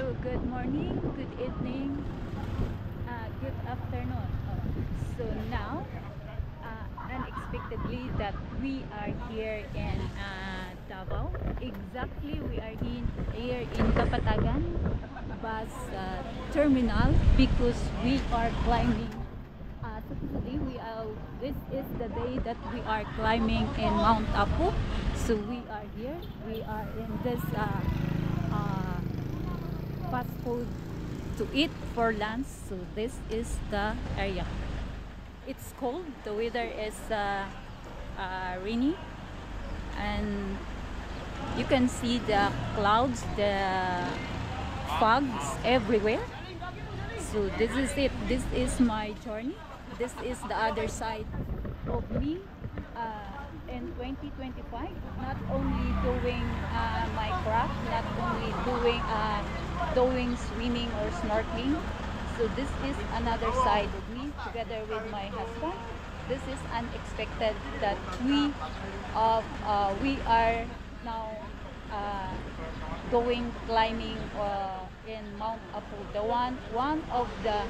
Good morning, good evening, good afternoon. So now, unexpectedly, that we are here in Davao. Exactly, we are here in Kapatagan bus terminal because we are climbing. Supposedly, this is the day that we are climbing in Mount Apu. So we are here. We are in this uh, fast food to eat for lunch. So this is the area. It's cold. The weather is rainy, and you can see the clouds, the fogs everywhere. So this is it. This is my journey. This is the other side of me in 2025. Not only doing my craft, not only doing swimming or snorkeling. So this is another side of me together with my husband. This is unexpected that we are now uh, going climbing in Mount Apu, the one of the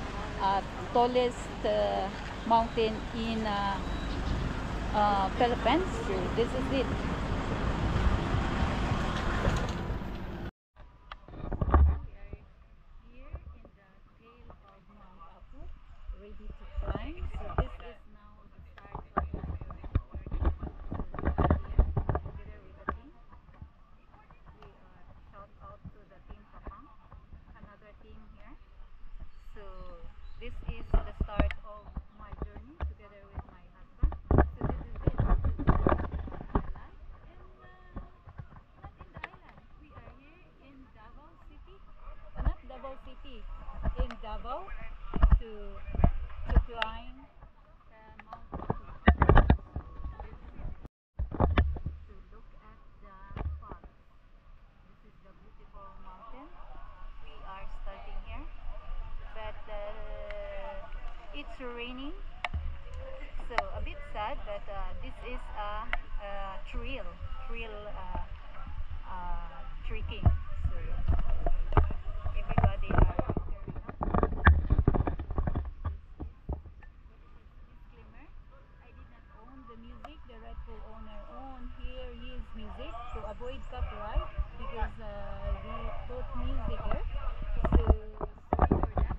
tallest mountain in Philippines. So this is it. We are here in the tail of Mount Apu, ready to climb. So this is now the start of my journey. So we are here together with the team. We shout out to the team Kapang, another team here. So this is the start of my journey together with my husband. So this is it. This is my life in not in the island. We are here in Davao City, not Davao City, in Davao to climb Mount Apu. So this is it. So look at the falls. This is the beautiful mountain. We are starting here, but it's raining, so a bit sad. But this is a thrill trekking. So everybody are gearing up. Disclaimer: I did not own the music. The rightful owner own here his music to avoid copyright because we put music here. So sorry for that.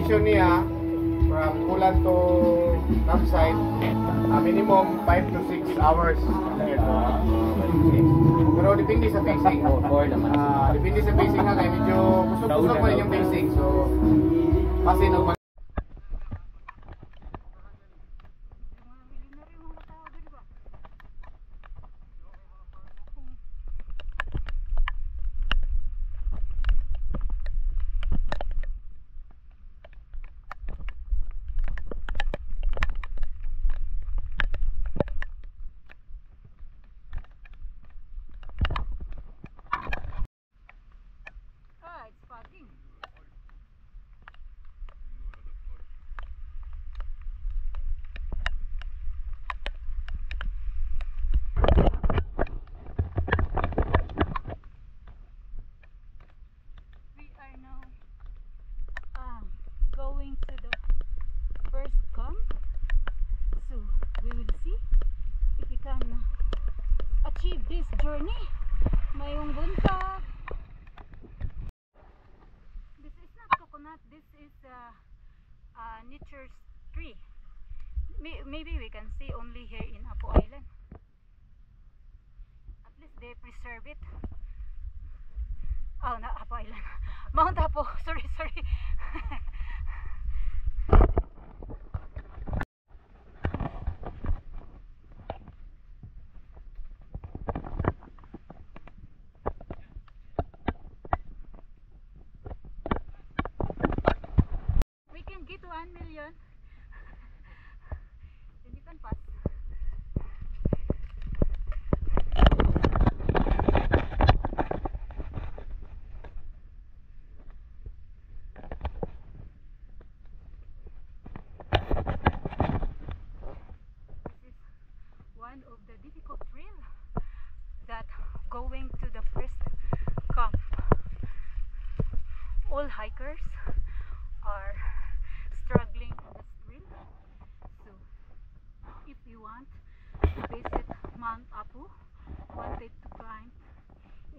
duration niya from Kulan to campsite, minimum 5 to 6 hours. Pero depende sa pacing. Depende sa pacing nga kaya medyo gusto ko yung pacing. So, kasi nung it's fogging. We are now going to the first camp, so we will see if we can achieve this journey. Mayong bunta. This is not coconut, this is nature's tree. Maybe we can see only here in Apo Island. At least they preserve it. Oh, not Apo Island. Mount Apo. Sorry. We can get 1 million. Then you can pass. One of the difficult trail that going to the first camp. All hikers are struggling on this trail. So if you want to visit Mount Apu, wanted to climb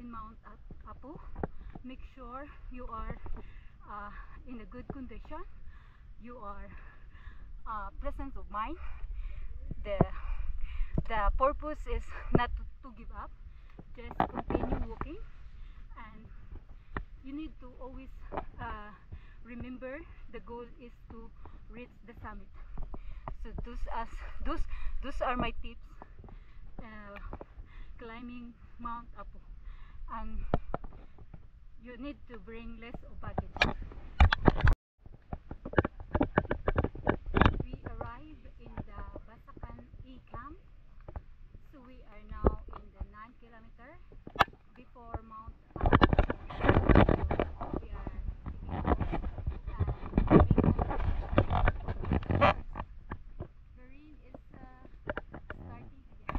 in Mount Apu, make sure you are in a good condition, you are presence of mind. The purpose is not to give up, just continue walking, and you need to always remember the goal is to reach the summit. So those are my tips climbing Mount Apu, and you need to bring less of baggage. We arrived in the Basakan E camp. So we are now in the 9 kilometer before Mount Apu. So we are taking off, and the rain is starting again.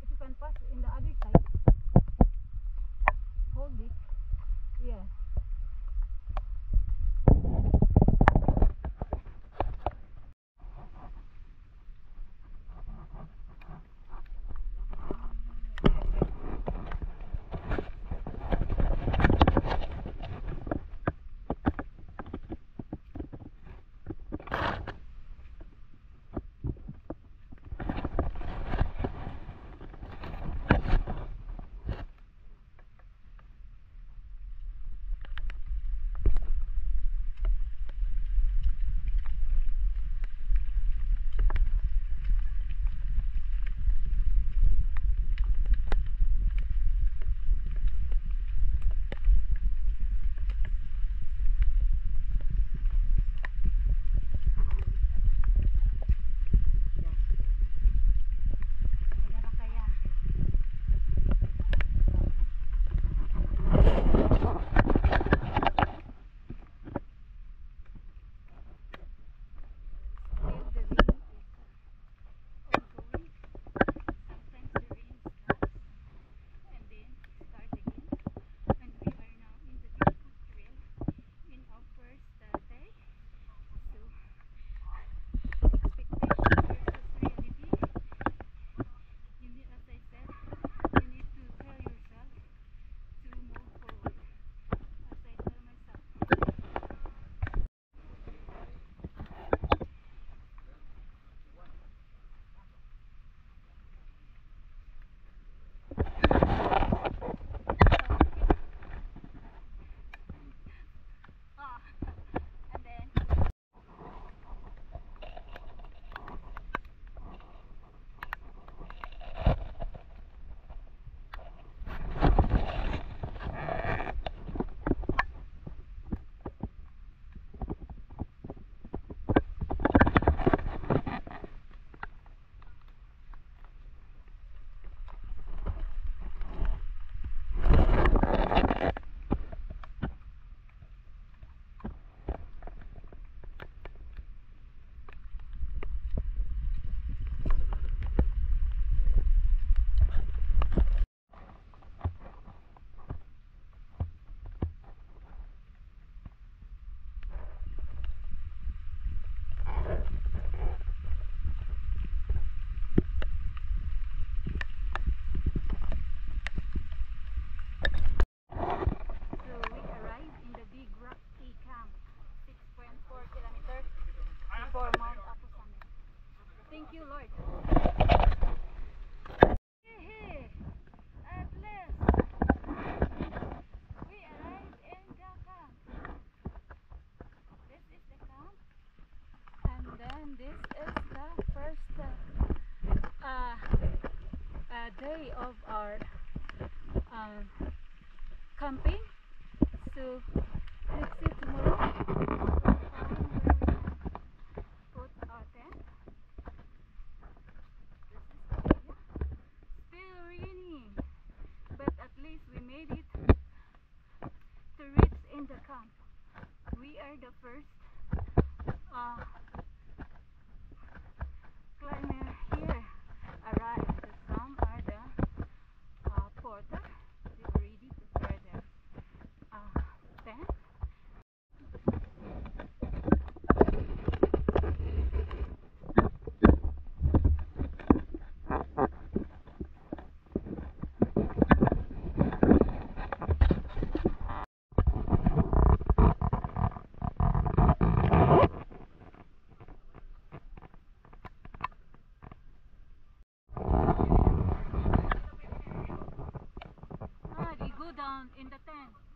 If you can pass in the other side, hold it. Yeah. are camping. So let's see tomorrow. Put our tent. Still raining, but at least we made it to reach in the camp. We are the first climber here arrived. Some are the porter. They already prepared their tent. They go down in the tent.